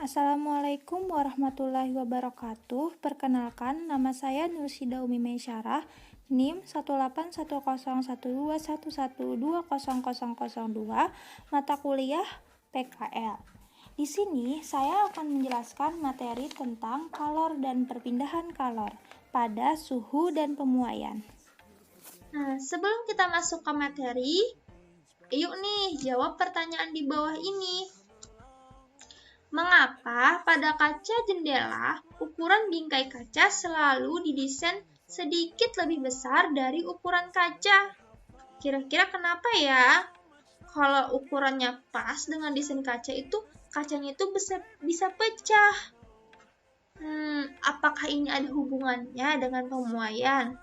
Assalamualaikum warahmatullahi wabarakatuh. Perkenalkan, nama saya Nursida Umi Meisyarah, NIM 181011111200002, mata kuliah PKL. Di sini saya akan menjelaskan materi tentang kalor dan perpindahan kalor pada suhu dan pemuaian. Nah, sebelum kita masuk ke materi, yuk nih jawab pertanyaan di bawah ini. Mengapa pada kaca jendela ukuran bingkai kaca selalu didesain sedikit lebih besar dari ukuran kaca? Kira-kira kenapa ya? Kalau ukurannya pas dengan desain kaca itu, kacanya itu bisa pecah. Apakah ini ada hubungannya dengan pemuaian?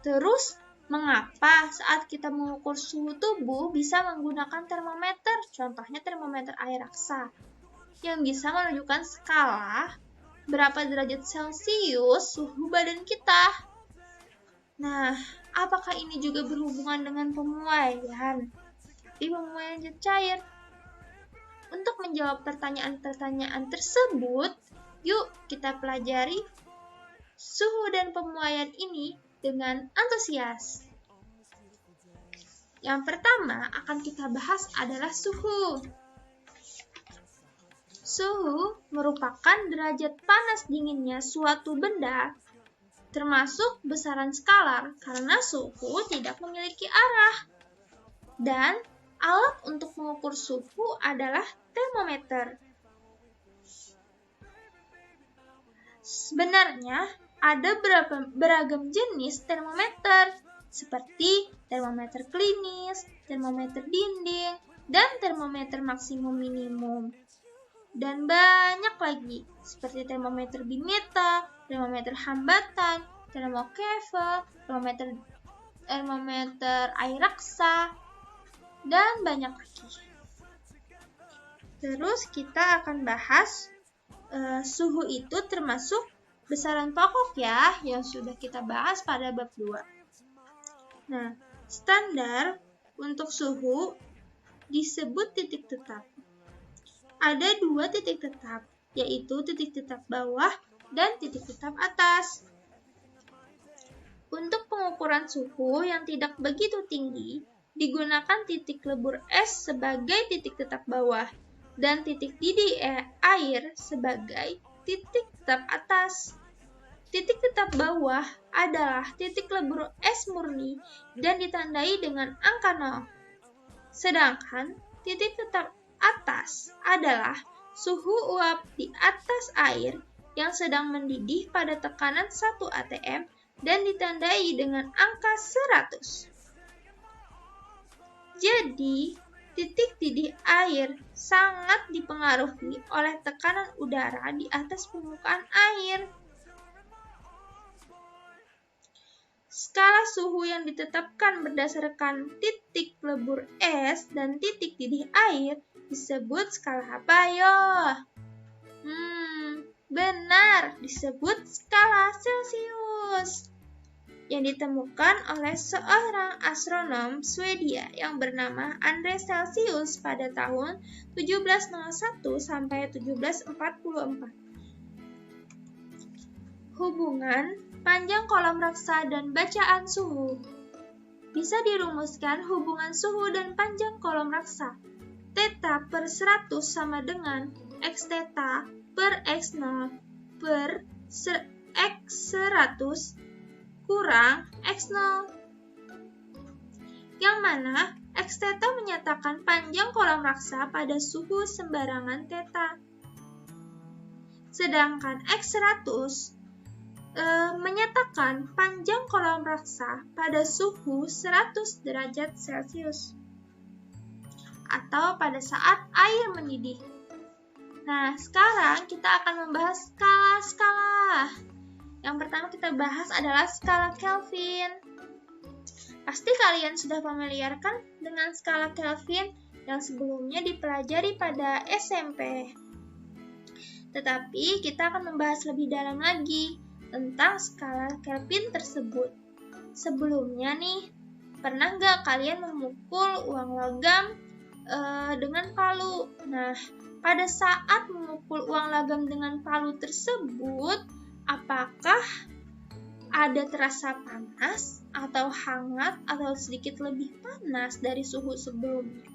Terus, mengapa saat kita mengukur suhu tubuh bisa menggunakan termometer, contohnya termometer air raksa, yang bisa menunjukkan skala berapa derajat Celcius suhu badan kita? Nah, apakah ini juga berhubungan dengan pemuaian? Tapi pemuaian zat cair. Untuk menjawab pertanyaan-pertanyaan tersebut, yuk kita pelajari suhu dan pemuaian ini dengan antusias. Yang pertama akan kita bahas adalah suhu. Suhu merupakan derajat panas dinginnya suatu benda, termasuk besaran skalar karena suhu tidak memiliki arah. Dan alat untuk mengukur suhu adalah termometer. Sebenarnya ada beragam jenis termometer, seperti termometer klinis, termometer dinding, dan termometer maksimum minimum. Dan banyak lagi, seperti termometer bimeta, termometer hambatan, termokevel, termometer air raksa, dan banyak lagi. Terus kita akan bahas suhu itu termasuk besaran pokok ya, yang sudah kita bahas pada bab 2. Nah, standar untuk suhu disebut titik tetap. Ada 2 titik tetap, yaitu titik tetap bawah dan titik tetap atas. Untuk pengukuran suhu yang tidak begitu tinggi, digunakan titik lebur es sebagai titik tetap bawah dan titik didih air sebagai titik tetap atas. Titik tetap bawah adalah titik lebur es murni dan ditandai dengan angka 0. Sedangkan titik tetap atas adalah suhu uap di atas air yang sedang mendidih pada tekanan 1 atm dan ditandai dengan angka 100. Jadi, titik didih air sangat dipengaruhi oleh tekanan udara di atas permukaan air. Skala suhu yang ditetapkan berdasarkan titik lebur es dan titik didih air disebut skala apa yo? Benar, disebut skala Celcius. Yang ditemukan oleh seorang astronom Swedia yang bernama Andreas Celsius pada tahun 1701 sampai 1744. Hubungan panjang kolom raksa dan bacaan suhu. Bisa dirumuskan hubungan suhu dan panjang kolom raksa. Theta per 100 sama dengan X theta per X0 per X100 kurang X0. Yang mana X theta menyatakan panjang kolom raksa pada suhu sembarangan theta. Sedangkan X100 menyatakan panjang kolom raksa pada suhu 100 derajat Celcius atau pada saat air mendidih. Nah, sekarang kita akan membahas skala-skala. Yang pertama kita bahas adalah skala Kelvin. Pasti kalian sudah familiar kan dengan skala Kelvin yang sebelumnya dipelajari pada SMP. Tetapi kita akan membahas lebih dalam lagi tentang skala Kelvin tersebut. Sebelumnya nih, pernah nggak kalian memukul uang logam dengan palu? Nah, pada saat memukul uang logam dengan palu tersebut, apakah ada terasa panas atau hangat atau sedikit lebih panas dari suhu sebelumnya?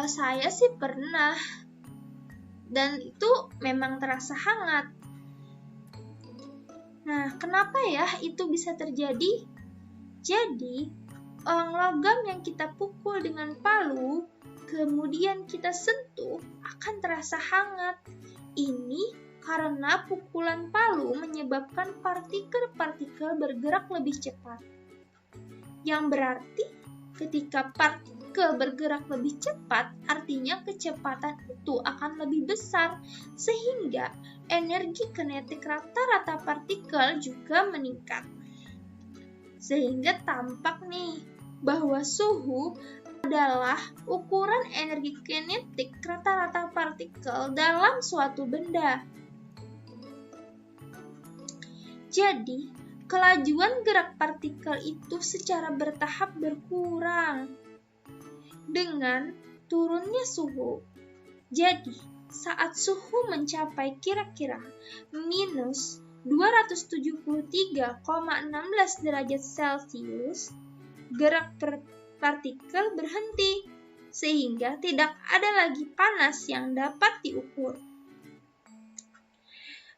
Saya sih pernah, dan itu memang terasa hangat. Nah, kenapa ya itu bisa terjadi? Jadi, uang logam yang kita pukul dengan palu, kemudian kita sentuh, akan terasa hangat. Ini karena pukulan palu menyebabkan partikel-partikel bergerak lebih cepat. Yang berarti ketika partikel bergerak lebih cepat, artinya kecepatan itu akan lebih besar, sehingga energi kinetik rata-rata partikel juga meningkat. Sehingga tampak nih bahwa suhu adalah ukuran energi kinetik rata-rata partikel dalam suatu benda. Jadi, kelajuan gerak partikel itu secara bertahap berkurang dengan turunnya suhu. Jadi, saat suhu mencapai kira-kira minus 273,16 derajat Celcius, gerak partikel berhenti, sehingga tidak ada lagi panas yang dapat diukur.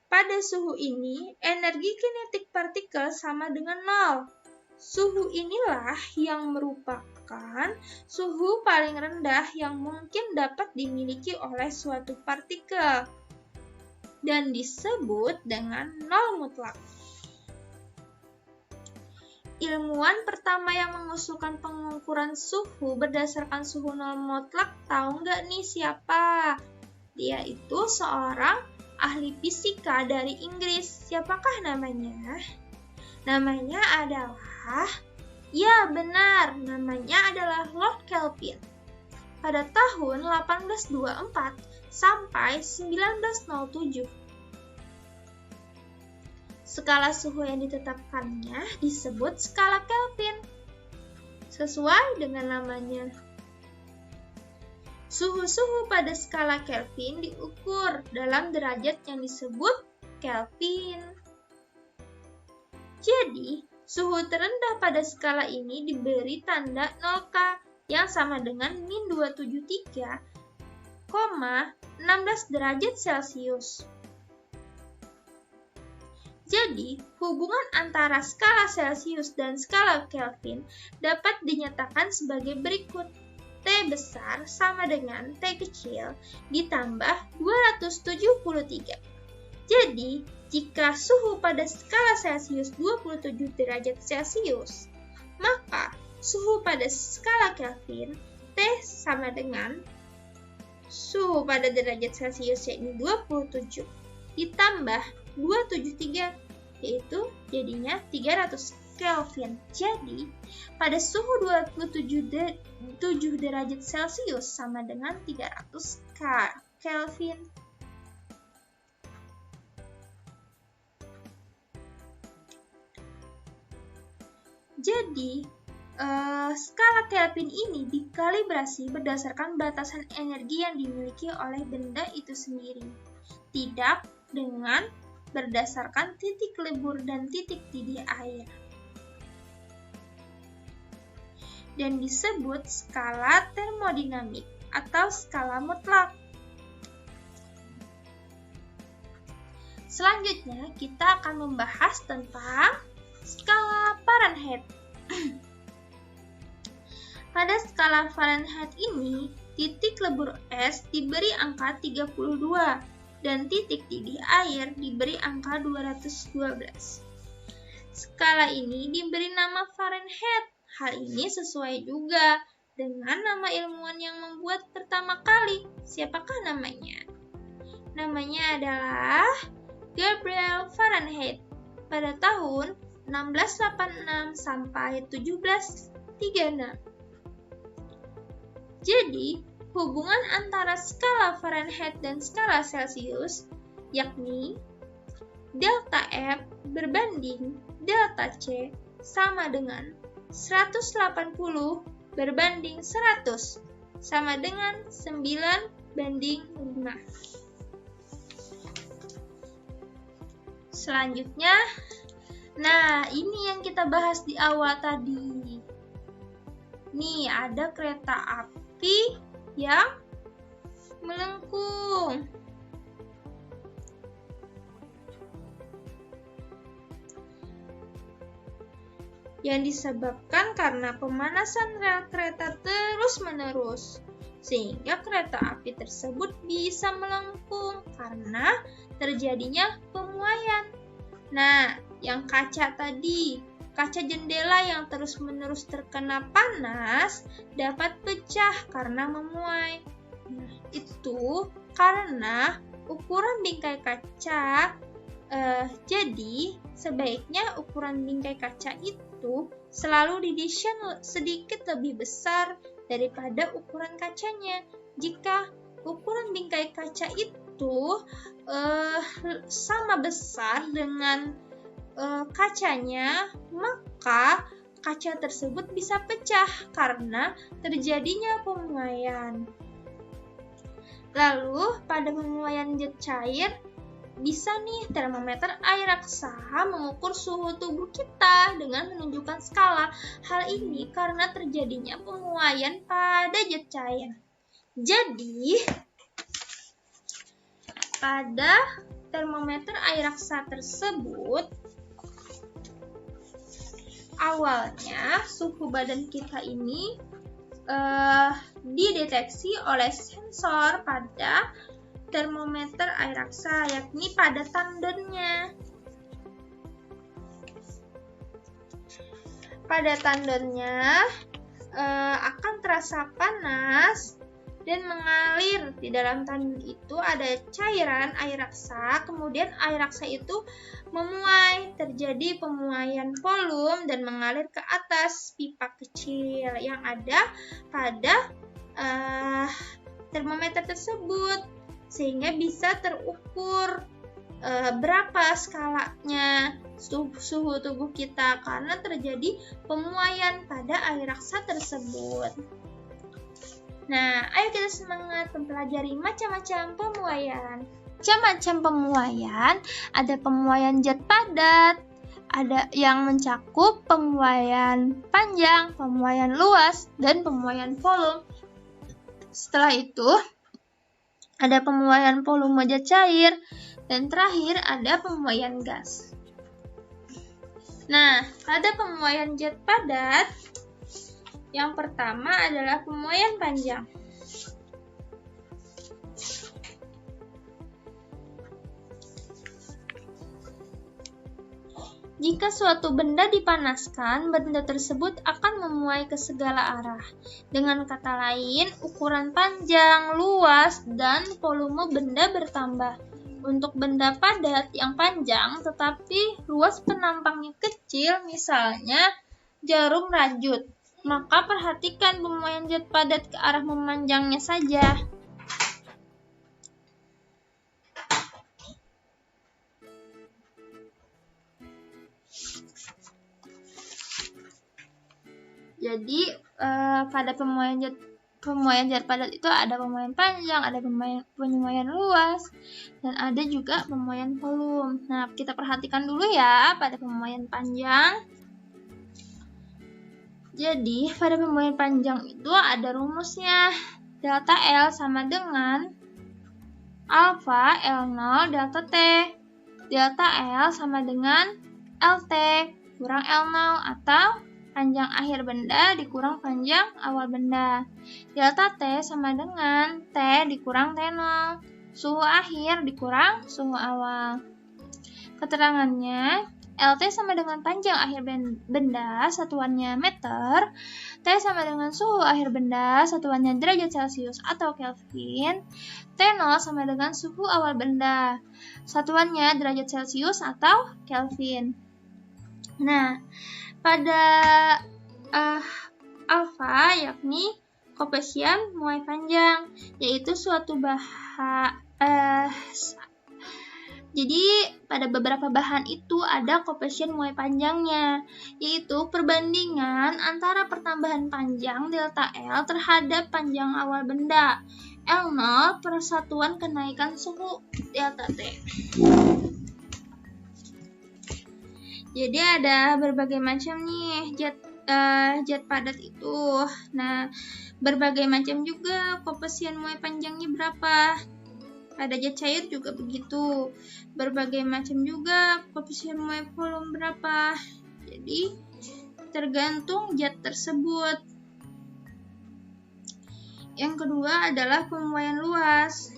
Pada suhu ini, energi kinetik partikel sama dengan 0. Suhu inilah yang merupakan suhu paling rendah yang mungkin dapat dimiliki oleh suatu partikel, dan disebut dengan 0 mutlak. Ilmuwan pertama yang mengusulkan pengukuran suhu berdasarkan suhu 0 mutlak, tahu nggak nih siapa? Dia itu seorang ahli fisika dari Inggris. Siapakah namanya? Namanya adalah, ya benar, namanya adalah Lord Kelvin. Pada tahun 1824 sampai 1907. Skala suhu yang ditetapkannya disebut skala Kelvin, sesuai dengan namanya. Suhu-suhu pada skala Kelvin diukur dalam derajat yang disebut Kelvin. Jadi, suhu terendah pada skala ini diberi tanda 0K yang sama dengan min 273,16 derajat Celcius. Jadi, hubungan antara skala Celcius dan skala Kelvin dapat dinyatakan sebagai berikut. T besar sama dengan T kecil ditambah 273. Jadi, jika suhu pada skala Celcius 27 derajat Celcius, maka suhu pada skala Kelvin T sama dengan suhu pada derajat Celcius yakni 27 ditambah 273, yaitu jadinya 300 Kelvin. Jadi, pada suhu 27 derajat Celcius sama dengan 300 Kelvin. Jadi, skala Kelvin ini dikalibrasi berdasarkan batasan energi yang dimiliki oleh benda itu sendiri, tidak dengan berdasarkan titik lebur dan titik didih air, dan disebut skala termodinamik atau skala mutlak. Selanjutnya, kita akan membahas tentang skala Fahrenheit. Pada skala Fahrenheit ini, titik lebur es diberi angka 32 dan titik didih air diberi angka 212. Skala ini diberi nama Fahrenheit. Hal ini sesuai juga dengan nama ilmuwan yang membuat pertama kali. Siapakah namanya? Namanya adalah Gabriel Fahrenheit pada tahun 1686 sampai 1736. Jadi, hubungan antara skala Fahrenheit dan skala Celcius yakni delta F berbanding delta C sama dengan 180 berbanding 100. sama dengan 9:5. Selanjutnya, nah ini yang kita bahas di awal tadi. Nih, ada kereta api yang melengkung. Yang disebabkan karena pemanasan rel kereta terus-menerus, sehingga kereta api tersebut bisa melengkung karena terjadinya pemuaian. Nah, yang kaca tadi, kaca jendela yang terus-menerus terkena panas dapat pecah karena memuai. Nah, itu karena ukuran bingkai kaca. Jadi, sebaiknya ukuran bingkai kaca itu selalu didesain sedikit lebih besar daripada ukuran kacanya. Jika ukuran bingkai kaca itu sama besar dengan kacanya, maka kaca tersebut bisa pecah karena terjadinya pemuaian. Lalu, pada pemuaian zat cair, bisa nih termometer air raksa mengukur suhu tubuh kita dengan menunjukkan skala. Hal ini karena terjadinya pemuaian pada zat cair. Jadi, pada termometer air raksa tersebut, awalnya suhu badan kita ini dideteksi oleh sensor pada termometer air raksa, yakni pada tandonnya. Pada tandonnya akan terasa panas dan mengalir. Di dalam tandon itu ada cairan air raksa, kemudian air raksa itu memuai, terjadi pemuaian volume dan mengalir ke atas pipa kecil yang ada pada termometer tersebut, sehingga bisa terukur berapa skalanya suhu tubuh kita karena terjadi pemuaian pada air raksa tersebut. Nah, ayo kita semangat mempelajari macam-macam pemuaian. Macam-macam pemuaian, ada pemuaian zat padat, ada yang mencakup pemuaian panjang, pemuaian luas, dan pemuaian volume. Setelah itu, ada pemuaian volume zat cair, dan terakhir ada pemuaian gas. Nah, pada pemuaian zat padat, yang pertama adalah pemuaian panjang. Jika suatu benda dipanaskan, benda tersebut akan memuai ke segala arah. Dengan kata lain, ukuran panjang, luas, dan volume benda bertambah. Untuk benda padat yang panjang tetapi luas penampangnya kecil, misalnya jarum rajut, maka perhatikan pemuaian zat padat ke arah memanjangnya saja. Jadi pada pemuaian zat padat itu ada pemuaian panjang, ada pemuaian luas, dan ada juga pemuaian volume. Nah, kita perhatikan dulu ya pada pemuaian panjang. Jadi, pada pemuaian panjang itu ada rumusnya. Delta L sama dengan alfa L0 delta T. Delta L sama dengan LT kurang L0 atau panjang akhir benda dikurang panjang awal benda. Delta T sama dengan T dikurang T0. Suhu akhir dikurang suhu awal. Keterangannya, LT sama dengan panjang akhir benda, satuannya meter. T sama dengan suhu akhir benda, satuannya derajat Celcius atau Kelvin. T0 sama dengan suhu awal benda, satuannya derajat Celcius atau Kelvin. Nah, pada alfa yakni koefisien muai panjang, yaitu suatu Jadi pada beberapa bahan itu ada koefisien muai panjangnya, yaitu perbandingan antara pertambahan panjang delta L terhadap panjang awal benda. L0 persatuan kenaikan suhu delta T. Jadi ada berbagai macam nih zat padat itu. Nah, berbagai macam juga koefisien muai panjangnya berapa. Pada zat cair juga begitu, berbagai macam juga koefisien muai volume berapa. Jadi tergantung zat tersebut. Yang kedua adalah pemuaian luas.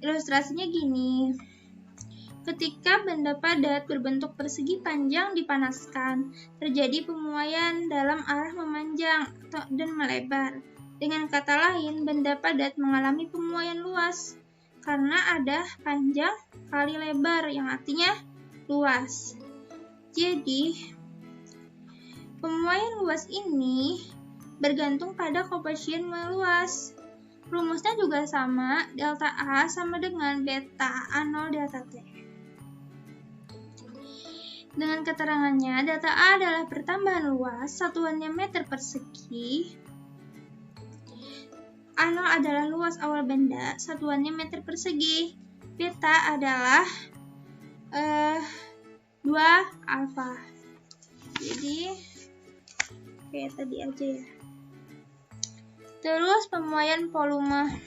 Ilustrasinya gini. Ketika benda padat berbentuk persegi panjang dipanaskan, terjadi pemuaian dalam arah memanjang dan melebar. Dengan kata lain, benda padat mengalami pemuaian luas karena ada panjang kali lebar yang artinya luas. Jadi, pemuaian luas ini bergantung pada koefisien muai luas. Rumusnya juga sama, delta A sama dengan beta A0 delta T. Dengan keterangannya, delta A adalah pertambahan luas, satuannya meter persegi. A0 adalah luas awal benda, satuannya meter persegi. Beta adalah 2 alfa. Jadi kayak tadi aja ya. Terus pemuaian volume.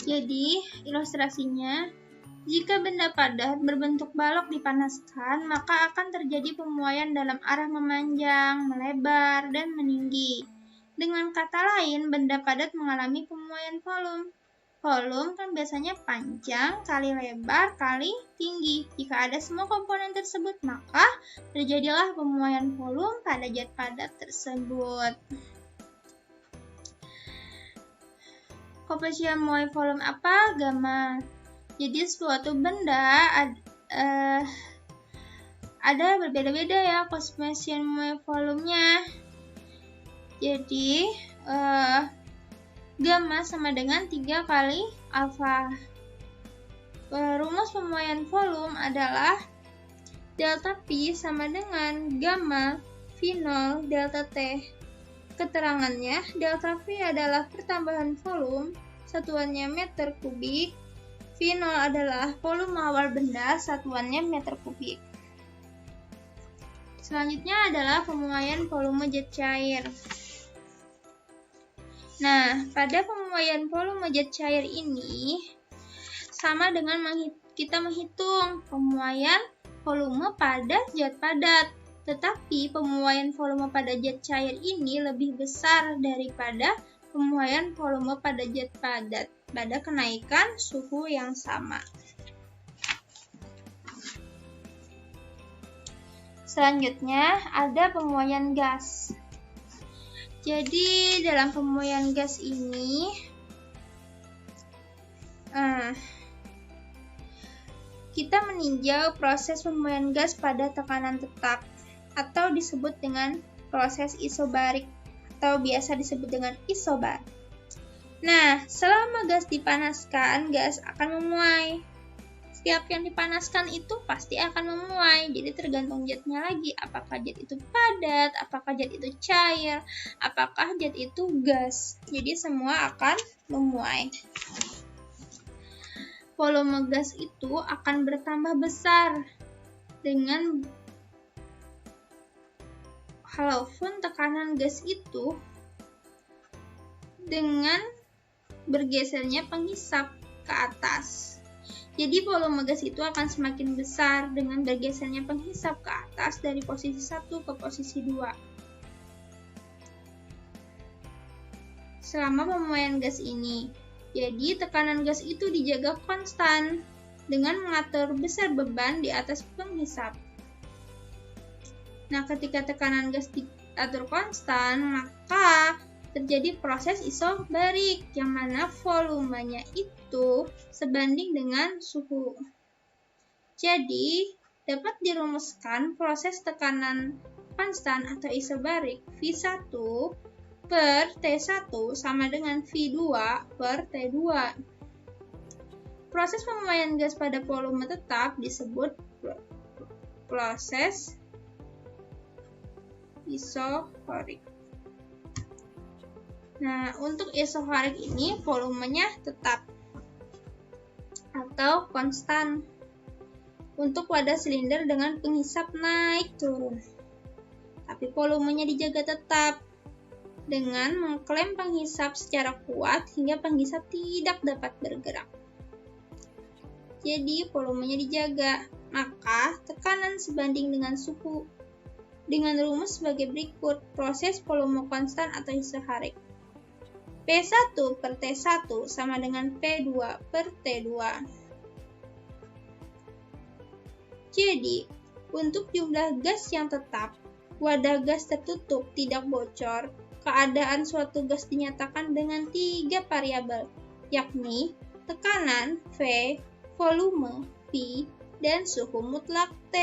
Jadi ilustrasinya, jika benda padat berbentuk balok dipanaskan, maka akan terjadi pemuaian dalam arah memanjang, melebar, dan meninggi. Dengan kata lain, benda padat mengalami pemuaian volume. Volume kan biasanya panjang kali lebar kali tinggi. Jika ada semua komponen tersebut, maka terjadilah pemuaian volume pada zat padat tersebut. Koefisien muai volume apa? Gamma. Jadi suatu benda ada berbeda-beda ya koefisien muai volumenya. Jadi gamma sama dengan 3 kali alfa. Rumus pemuaian volume adalah delta P sama dengan gamma V0 delta T. Keterangannya, delta V adalah pertambahan volume, satuannya meter kubik. V0 adalah volume awal benda, satuannya meter kubik. Selanjutnya adalah pemuaian volume zat cair. Nah, pada pemuaian volume zat cair ini sama dengan kita menghitung pemuaian volume pada zat padat. Tetapi pemuaian volume pada zat cair ini lebih besar daripada pemuaian volume pada zat padat pada kenaikan suhu yang sama. Selanjutnya ada pemuaian gas. Jadi dalam pemuaian gas ini kita meninjau proses pemuaian gas pada tekanan tetap atau disebut dengan proses isobarik atau biasa disebut dengan isobar. Nah, selama gas dipanaskan, gas akan memuai. Setiap yang dipanaskan itu pasti akan memuai. Jadi tergantung zatnya lagi, apakah zat itu padat, apakah zat itu cair, apakah zat itu gas. Jadi semua akan memuai. Volume gas itu akan bertambah besar dengan walaupun tekanan gas itu dengan bergesernya penghisap ke atas. Jadi volume gas itu akan semakin besar dengan bergesernya penghisap ke atas dari posisi 1 ke posisi 2. Selama pemuaian gas ini, jadi tekanan gas itu dijaga konstan dengan mengatur besar beban di atas penghisap. Nah, ketika tekanan gas diatur konstan, maka terjadi proses isobarik, yang mana volumenya itu sebanding dengan suhu. Jadi, dapat dirumuskan proses tekanan konstan atau isobarik V1 per T1 sama dengan V2 per T2. Proses pemuaian gas pada volume tetap disebut proses isohorik. Nah, untuk isohorik ini volumenya tetap atau konstan untuk wadah silinder dengan penghisap naik turun. Tapi volumenya dijaga tetap dengan mengklaim penghisap secara kuat hingga penghisap tidak dapat bergerak. Jadi volumenya dijaga, maka tekanan sebanding dengan suhu. Dengan rumus sebagai berikut, proses volume konstan atau isohorik. P1 per T1 sama dengan P2 per T2. Jadi, untuk jumlah gas yang tetap, wadah gas tertutup tidak bocor, keadaan suatu gas dinyatakan dengan 3 variabel, yakni tekanan V, volume V, dan suhu mutlak T.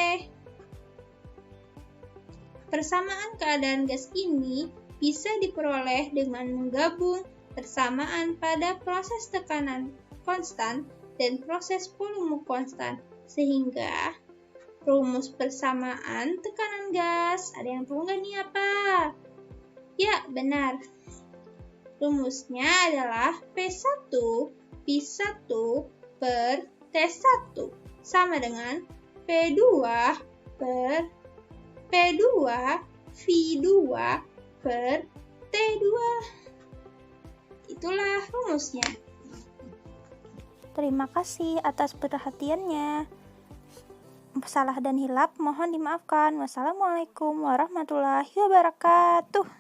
Persamaan keadaan gas ini bisa diperoleh dengan menggabung persamaan pada proses tekanan konstan dan proses volume konstan, sehingga rumus persamaan tekanan gas. Ada yang tahu nggak nih apa? Ya, benar. Rumusnya adalah P1 V1 per T1 sama dengan P2 per P2 V2 per T2. Itulah rumusnya. Terima kasih atas perhatiannya. Salah dan hilap mohon dimaafkan. Wassalamualaikum warahmatullahi wabarakatuh.